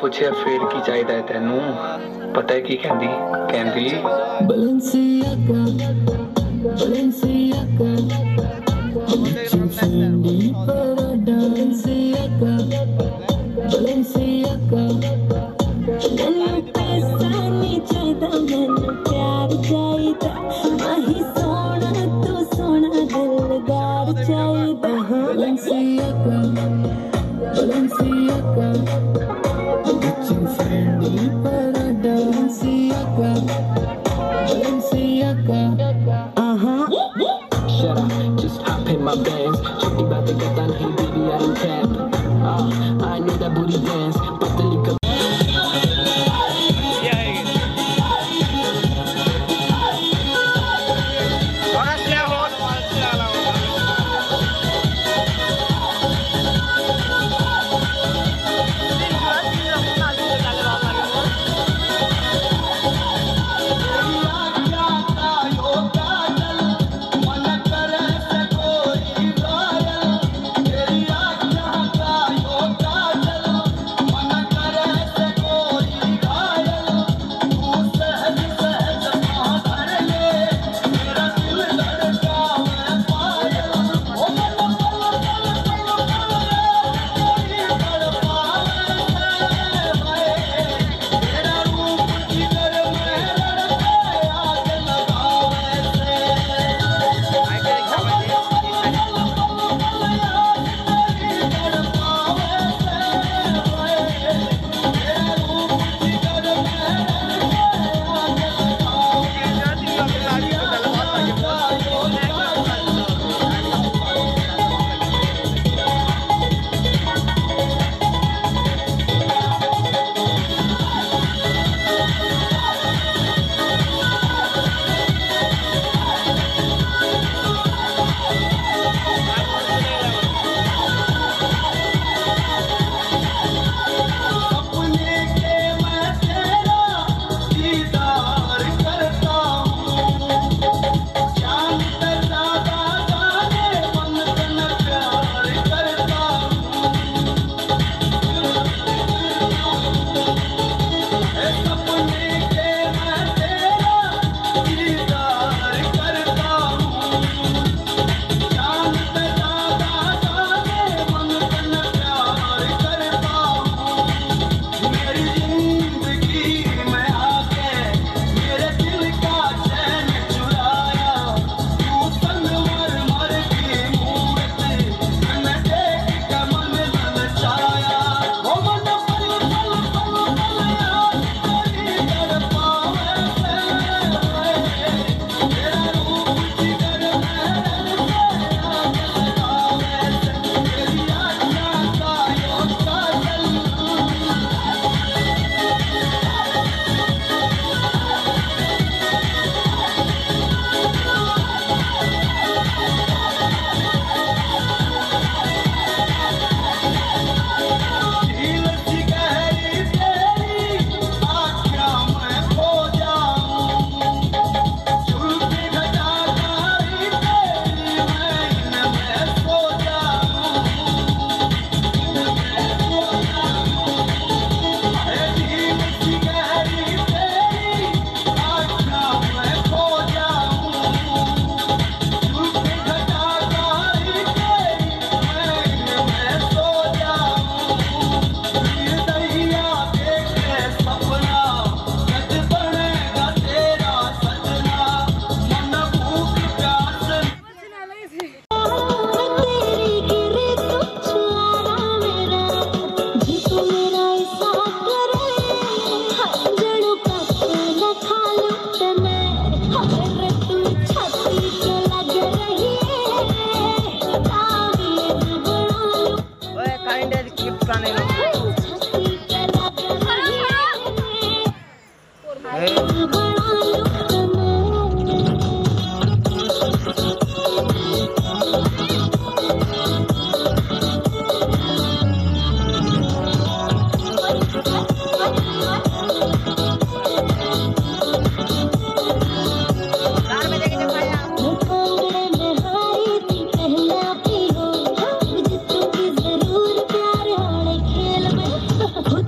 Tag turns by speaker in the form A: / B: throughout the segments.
A: ਪੁੱਛਿਆ ਫੇਰ ਕੀ ਚਾਹੀਦਾ ਹੈ ਤੈਨੂੰ ਪਤਾ ਹੈ ਕੀ ਕਹਿੰਦੀ Just hop in my bands. Chucky about to get down, hey baby, I don't cap. I know that booty dance, but the liquor.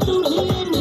B: तू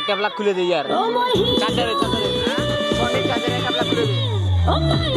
B: कैमरा खुले दे यार चादर फोन चादर कैमरा खुले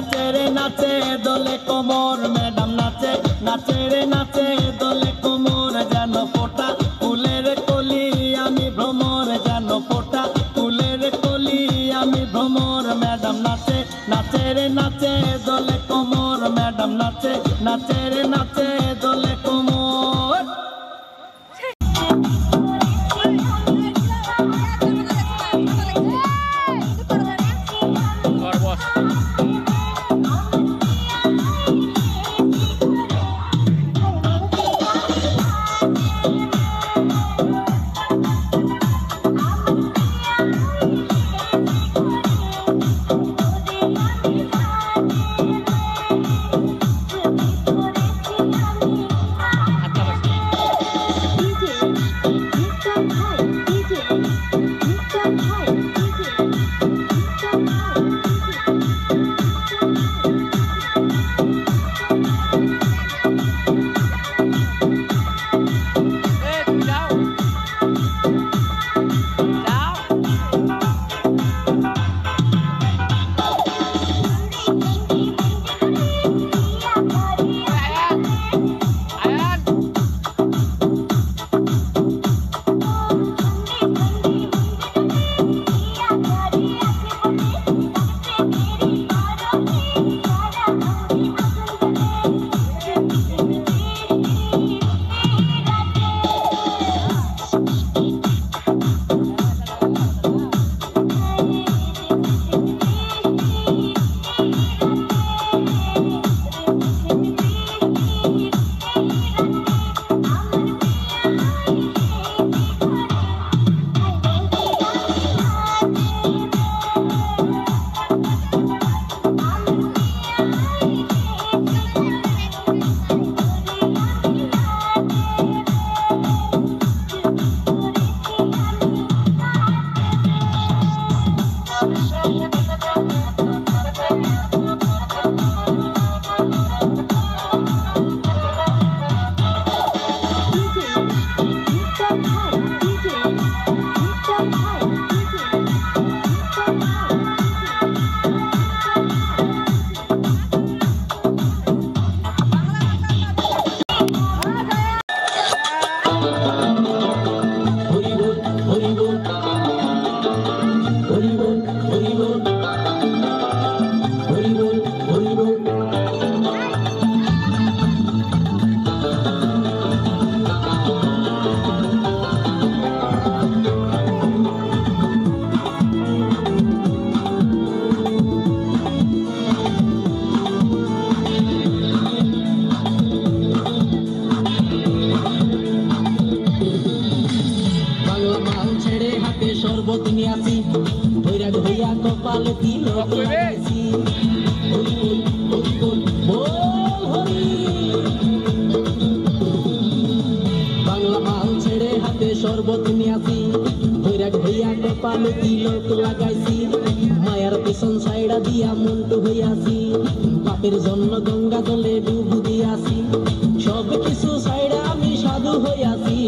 C: নাচে রে নাচে দোলে কোমর ম্যাডাম নাচে নাচে রে নাচে দোলে কোমর যেন ফোটা ফুলের কলি আমি ভ্রমর যেন ফোটা ফুলের কলি আমি ভ্রমর ম্যাডাম নাচে নাচে রে নাচে দোলে কোমর ম্যাডাম নাচে নাচে রে নাচে দোলে কোমর মায়ার পিছন সাইডা দিয়া মন্টু হইয়াছি বাপের জন্য গঙ্গা জলে ডুবু দিয়াছি সব কিছু সাইডা আমি সাধু হইয়াছি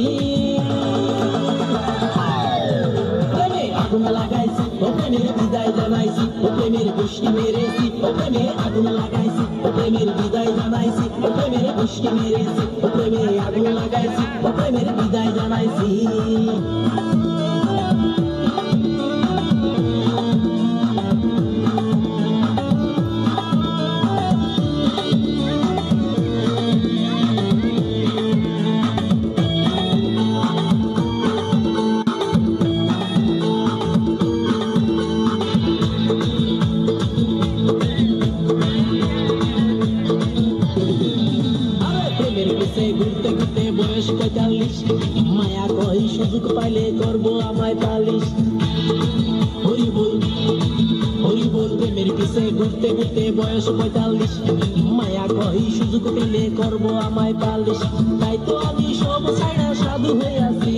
C: আগুন লাগাইছি ও প্রেমের বিদায় জানাইছি ও প্রেমের গোষ্ঠী মেরেছি ও প্রেমে আগুন লাগাইছি ও প্রেমের বিদায় জানাইছি ও প্রেমের গোষ্ঠী মেরেছি ও প্রেমে আগুন লাগাইছি ও প্রেমের বিদায় জানাইছি মায়া কই সুযোগ পাইলে করবো আমায় পালিশ হরি বল প্রেমের পিছে ঘুরতে ঘুরতে বয়স 45 মায়া কই সুযোগ পেলে করবো আমায় পালিশ তাই তো আমি সব ছাইড়া সাধু হইয়াছি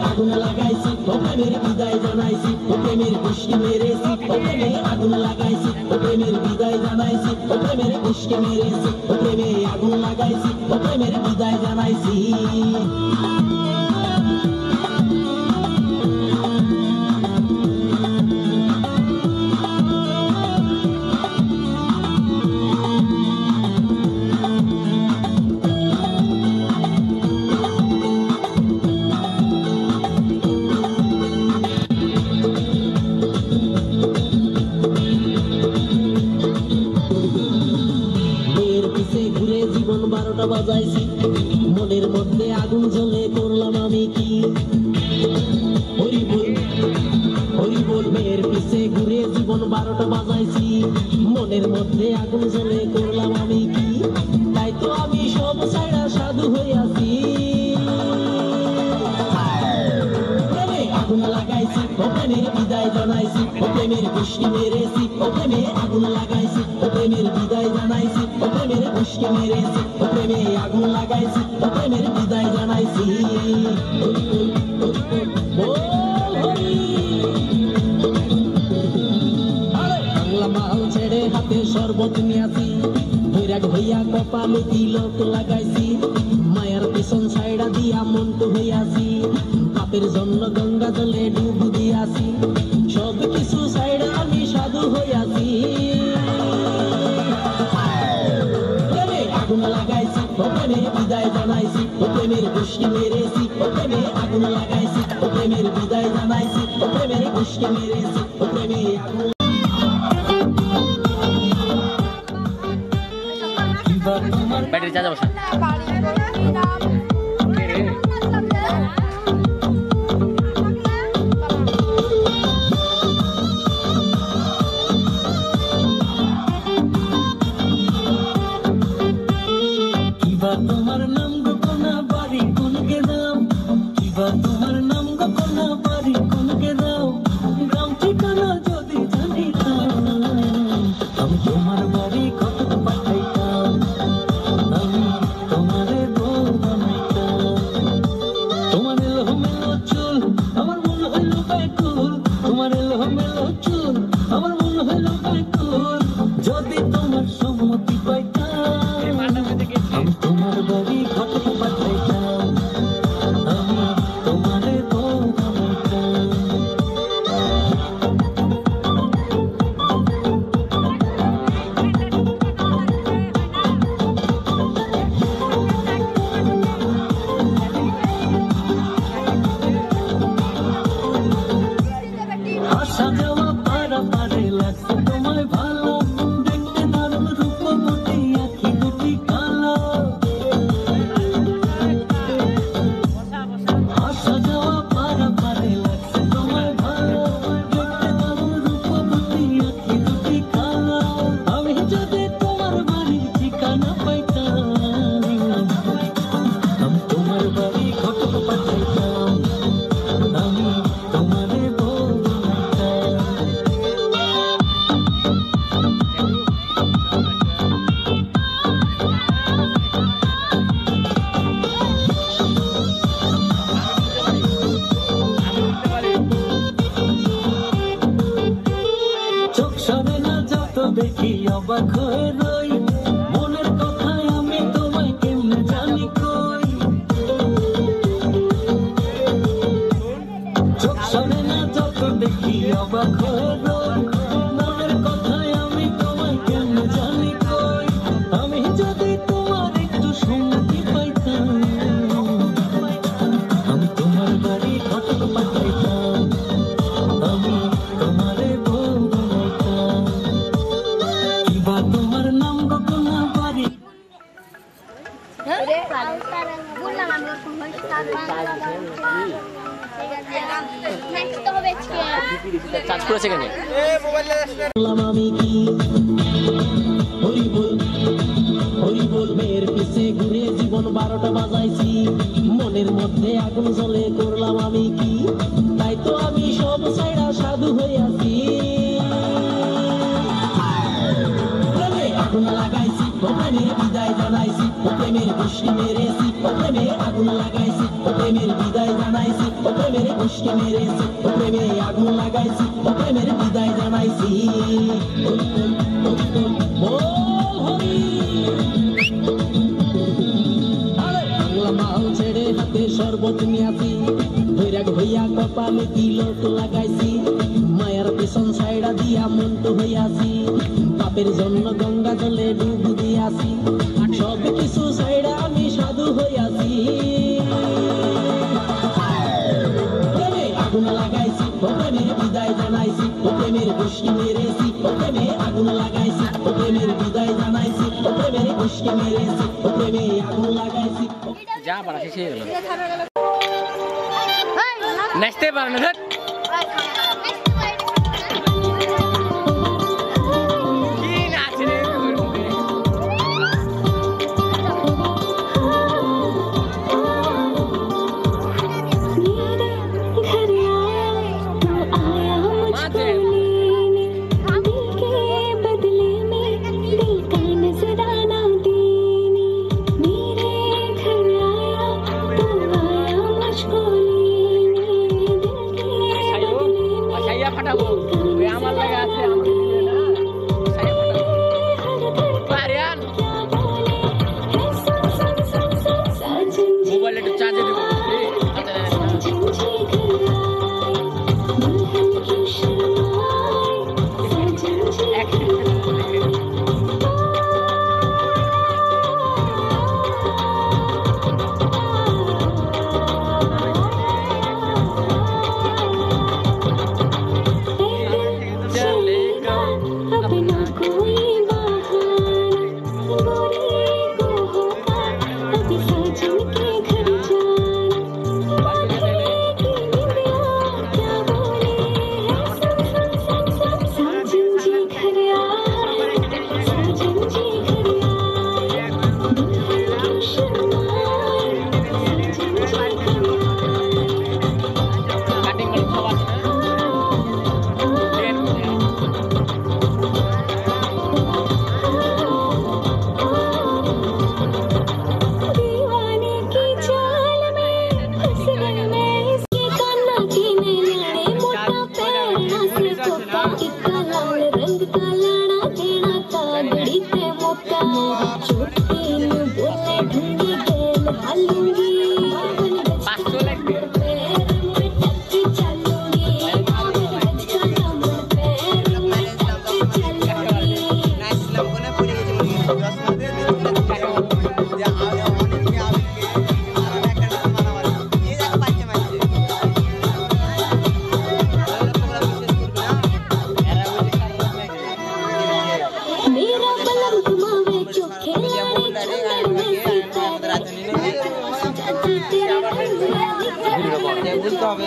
C: আগুন লাগাইছি ও প্রেমের বিদায় জানাইছি ও প্রেমের গোষ্ঠী মেরেছি ও প্রেমে আগুন লাগাইছি ও প্রেমের বিদায় জানাইছি ও প্রেমের গোষ্ঠী মেরেছি ও প্রেমে আগুন লাগাইছি ও প্রেমের বিদায় জানাইছি মধ্যে আগুন জ্বলে করলাম আমি কি তাই তো আমি সব ছাইড়া সাধু হইয়াছি প্রেমে আগুন লাগাইছি ও প্রেমের বিদায় জানাইছি ও প্রেমের পুষ্টি মেরেছি ও প্রেমে আগুন লাগাইছি ও প্রেমের বিদায় জানাইছি ও প্রেমের পুষ্টি মেরেছি ও প্রেমে আগুন লাগাইছি ও প্রেমের বিদায় জানাইছি মাল ছেড়ে হাতে শরবত নিয়াছি বৈরাগ হইয়া কপালে তিলক লাগাইছি মায়ার পিছন ছাইড়া দিয়া মন্টু হইয়াছি পাপের জন্য গঙ্গা জলে ডুব দিয়াছি সব কিছু ছাইড়া আমি সাধু হইয়াছি প্রেমে আগুন লাগাইছি ও প্রেমের বিদায় জানাইছি ও প্রেমের পুষ্টি মেরেছি ও প্রেমে আগুন লাগাইছি ও প্রেমের বিদায় জানাইছি ও প্রেমের পুষ্টি মেরেছি ও প্রেমে আগুন
B: ব্যাটারি চার্জ বসা
C: কিবা তোমার নাম গোপনা বাড়ি কোনকে দাও কিবা তোমার নাম গোপনা বাড়ি কোনকে দাও গ্রাম ঠিকানা যদি জানিতাম আমি তোমার বাড়ি কত পাঠাইতাম আমি তোমারে বউ বানাইতাম তোমার এলোমেলো চুল আমার মন হইল ব্যাকুল তোমার এলোমেলো চুল আমার মন হইল ব্যাকুল যদি তোমার সম্মতি পাইতাম আমি তোমার বাড়ি কত পাঠাইতাম আমি তোমারে বউ বানাইতাম আসা যাওয়া পারা পারে লাগছে তোমায় ভালো দেখতে দারুণ রূপবতী আঁখি দুটি কালো আসা যাওয়া পারা পারে লাগছে তোমায় ভালো দেখতে দারুণ রূপবতী আঁখি দুটি কালো আমি যদি তোমার বাড়ির ঠিকানা পাইতাম আমি তোমার বাড়ি ঘটক পাঠাইতাম আমি তোমারে বউ বানাইতাম চোখ সরে না যত দেখি অবাক হয়ে রই মনের কথায় আমি তোমায় কেমনে জানি কই চোখ সরে না যত দেখি অবাক হয়ে রই মনের কথায় আমি তোমায় কেমনে জানি কই আমি যদি তোমার একটু সম্মতি পাইতাম আমি তোমার বাড়ি ঘটক পাঠাইতাম আমি তোমারে বউ বানাইতাম কিবা তোমার নাম গোপনা বাড়ি
B: চার্জ করেছে কেন
C: বললাম আমি কি হরি বল হরি বল মেয়ের পিছে ঘুরে জীবন 12টা বাজাইছি মনের মধ্যে আগুন জ্বলে করলাম আমি কি তাই তো আমি সব ছাইড়া সাধু হইয়াছি প্রেমে আগুন লাগাইছি ও প্রেমের বিদায় জানাইছি ও প্রেমের পুষ্টি মেরেছি ও প্রেমে আগুন লাগাইছি ও প্রেমের বিদায় জানাইছি ও প্রেমের পুষ্টি মেরেছি ও প্রেমে আগুন লাগাইছি ও প্রেমের বিদায় জানাইছি বল হরি বাংলা মাল ছেড়ে হাতে শরবত নিয়াছি বৈরাগ হইয়া কপালে তিলক লাগাইছি মায়ার পিছন ছাইড়া দিয়া মন্টু হইয়াছি পাপের জন্য গঙ্গা জলে ডুব দিয়াছি সব কিছু ছাইড়া আমি সাধু হইয়াছি প্রেমে আগুন লাগাইছি ও প্রেমের বিদায় জানাইছি ও প্রেমের পুষ্টি মেরেছি ও প্রেমে আগুন লাগাইছি ও প্রেমের বিদায় জানাইছি ও প্রেমের পুষ্টি মেরেছি ও প্রেমে আগুন লাগাইছি
B: যা পারা শেষ হয়ে গেল নাচতে পারে না কি নাচ রে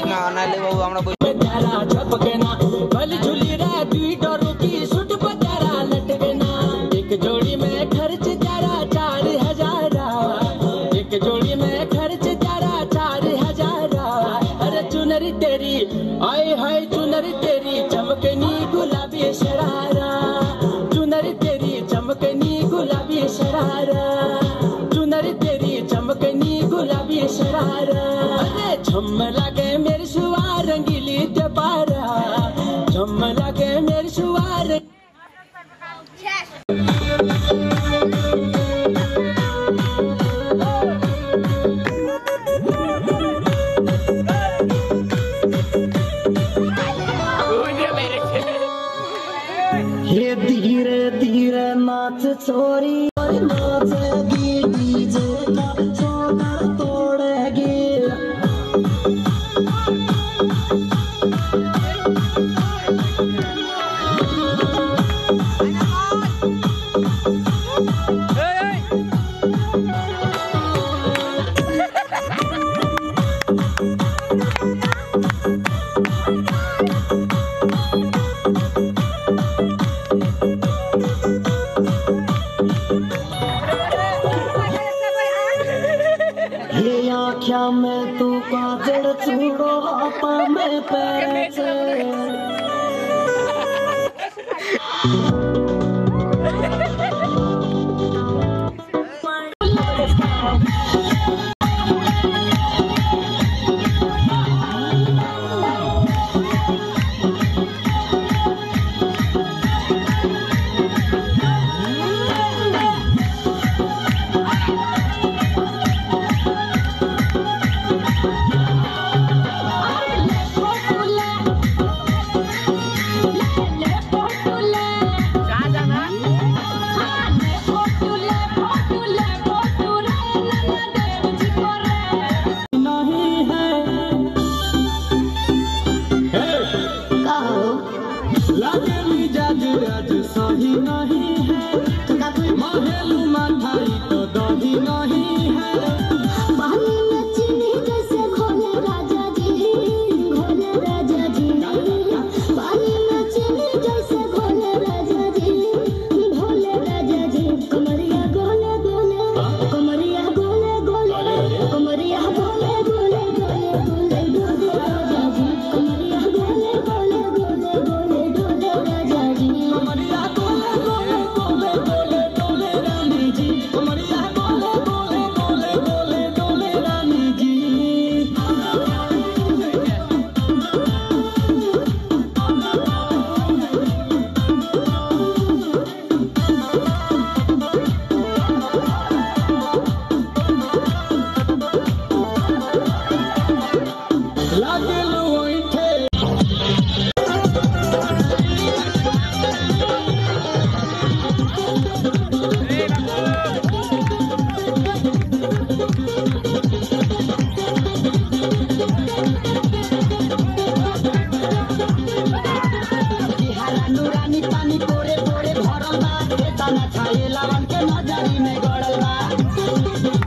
B: বলিস না, নাইলে বাবু আমরা বলি
C: तेरा झपके ना बल झुली रे दुई डोरू की सूट पर तेरा लटके ना एक जोड़ी में खर्च तेरा 4000 एक जोड़ी में खर्च तेरा 4000 अरे चुनरी तेरी आए हाय चुनरी तेरी चमकनी गुलाबी शरारा चुनरी तेरी चमकनी गुलाबी शरारा चुनरी तेरी चमकनी गुलाबी शरारा अरे झम लगे मेरी सुवार रंगीली दबारा झम लगे मेरी सुवार ये धीरे धीरे नाच छोरी नाचेगी डीजे का सोना तोड़ेगी ये आँखिया में तू काजल चूड़ो आपा में पैर से सही नहीं है महलू मठाई तो दही नहीं है
D: पानी में चीनी जैसे घोले राजा जी पानी में चीनी जैसे घोले राजा जी कमरिया गोले गोले कमरिया गोले गोले कमरिया गोले गोले गोले गोले डोले राजा जी कमरिया गोले गोले गोले गोले डोले राजा जी
C: कमरिया गोले गोले गोले गोले डोले रानी जी कमरिया गोले गोले गोले गोले डोले रानी जी लागल ओइठे नूरानी पानी पोरे पोरे भरल बा दाना खाए लावन के नजरी में गड़ल बा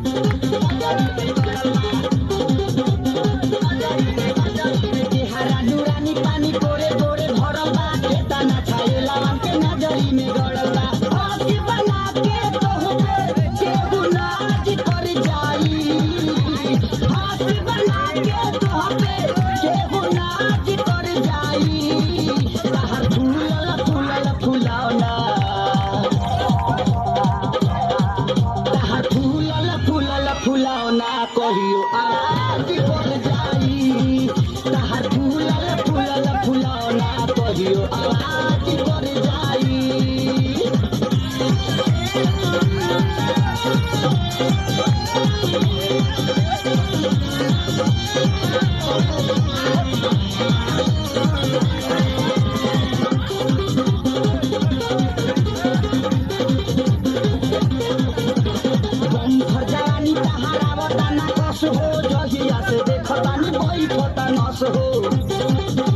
C: नूरानी पानी पोरे पोरे भरल बा दाना खाए लावन के नजरी में गड़ल बा हाथ बना के तोहके केहू नाच कर जाई हाथ बना के तोहके केहू नाच कर जाई तहर फूलल फूलल फुलौना तहर फूलल फूलल फुलौना कहियो आज कर जाई तहर फूलल फूलल फुलौना कहियो आज कर जाई बम भजानी तहारावता ना कस हो जहिया से देखतानी बैठता नस हो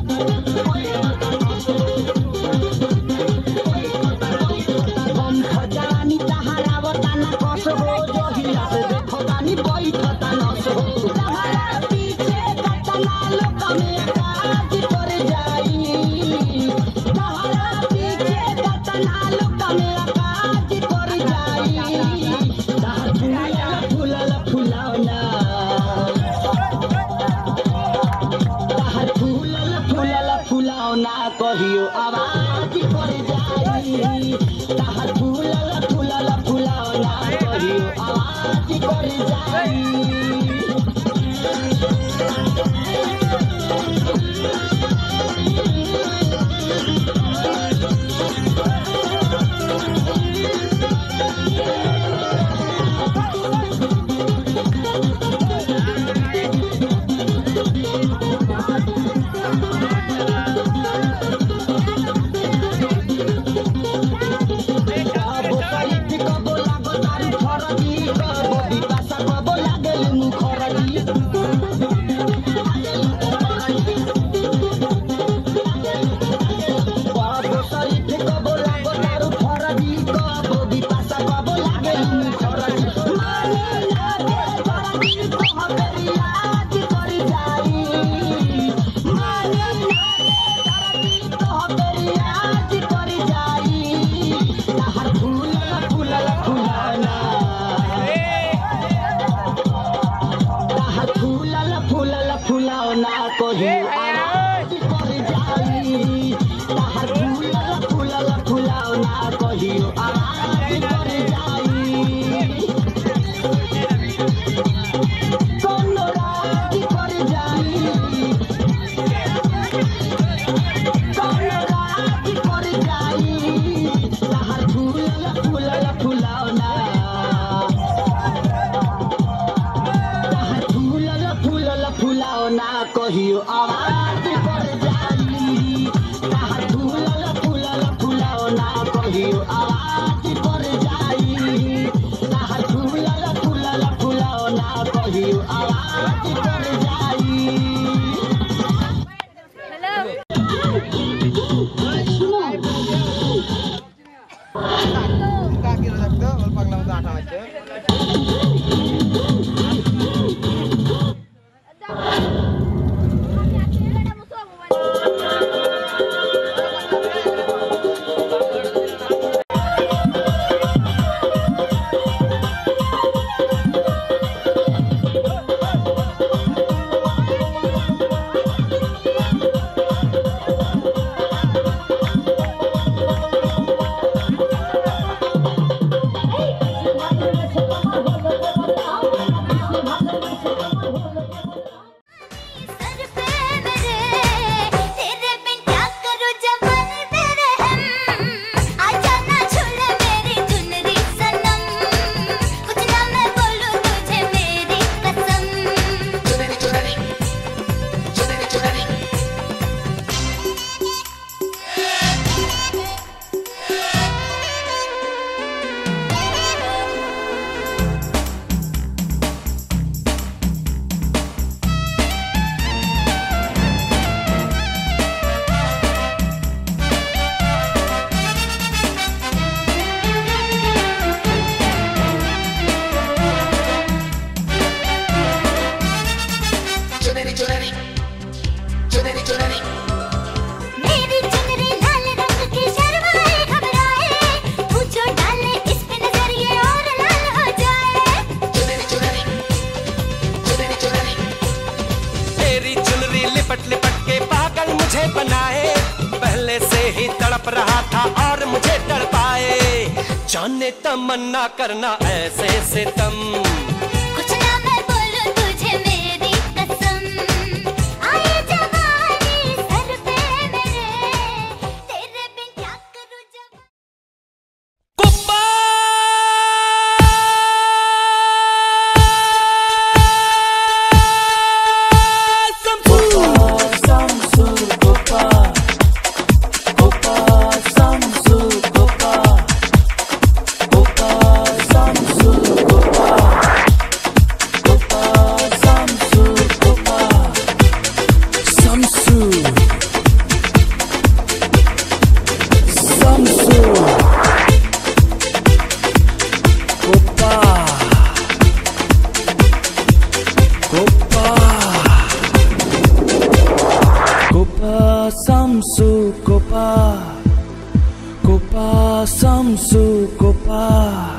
C: बम भजानी तहारावता ना कस हो जहिया से देखतानी बैठता नस हो तहारा पीछे कतना लोग में काज कर जाई तहरा पीछे कतना लोग में काज कर जाई तहर फूलल फुलौना तहर फूलल फुलौना कहियो आवाज कर जाई तहर फूलल फुलौना कहियो आवाज कर जाई फुलौना कहियो आवाज कर जाई तहर फूलल फुलौना कहियो आवाज कर जाई कोनो राज कर जाई कोनो राज कर जाई तहर फूलल फुलौना फुलौना कहियो आवाज कर जाई तहर फूलल फुलौना कहियो आवाज कर जाई तहर फूलल फुलौना कहियो आवाज कर जाई
E: जाने तमन्ना करना ऐसे सितम
D: कुछ ना मैं बोलूं तुझे मेरी कसम आए जवानी सर पे मेरे तेरे बिन क्या करूं जब
E: कुप्पा
C: Samsu Kopa Kopa Samsu Kopa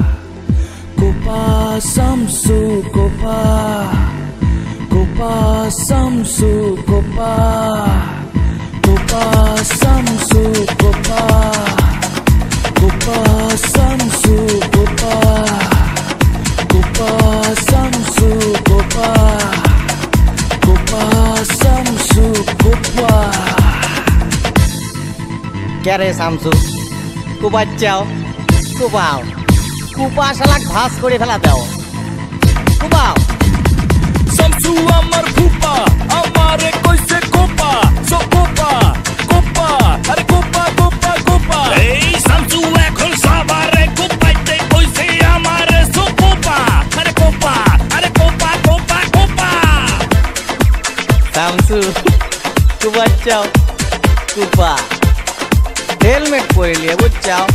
C: Kopa Samsu Kopa Kopa Samsu Kopa Kopa Samsu Kopa Kopa Samsu Kopa Kopa Samsu Kopa Kopa Samsu Kopa
B: কে রে শামসু কুপার চাও কুপাও কুপা শালাক ভাস করে ফেলা দাও কুপাও
C: Samsu amar Kopa amare koise Kopa so Kopa Kopa are Kopa Kopa Kopa
E: এই শামসু এখন সবারে কোপাইতে কইছে আমারে সো কোপা আরে Copa Copa Copa
B: Shamsu Cooper চাও কুপা হেলমেট পরে নিয়ে বুঝছাও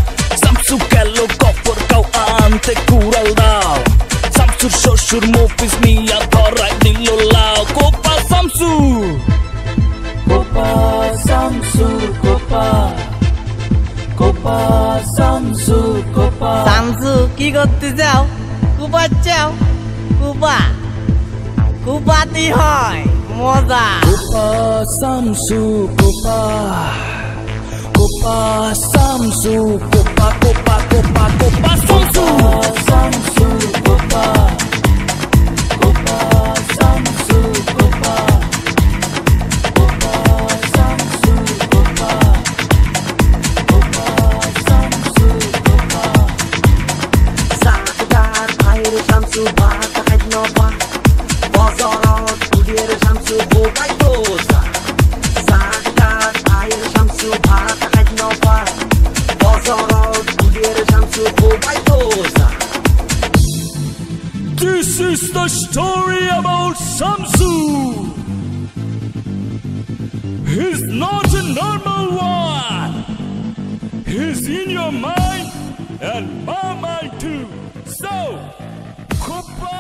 C: Samsu kello কপর কাও আনতে কুড়াল দাও Samsur শ্বশুর মফিস মিয়া ধরাই দিল লাও Kopa Samsu Kopa Samsu Kopa Kopa Samsu Kopa
B: Shamsu কি করতে যাও কুপার চাও কুপা কুপাতি হয় মজা
C: Kopa Samsu Kopa Kopa Samsu Kopa Kopa Kopa Kopa Samsu Samsu Kopa Kopa Samsu Kopa Kopa Samsu Kopa Kopa Samsu Kopa
F: Saat air Samsu bata kadnova Bozorot udir Samsu bukai dosa Saat air Samsu bata kadnova Bozorot udir Samsu bukai dosa
C: This is the story about Samsu. He's not a normal one. He's in your mind and my mind too. So, Kopa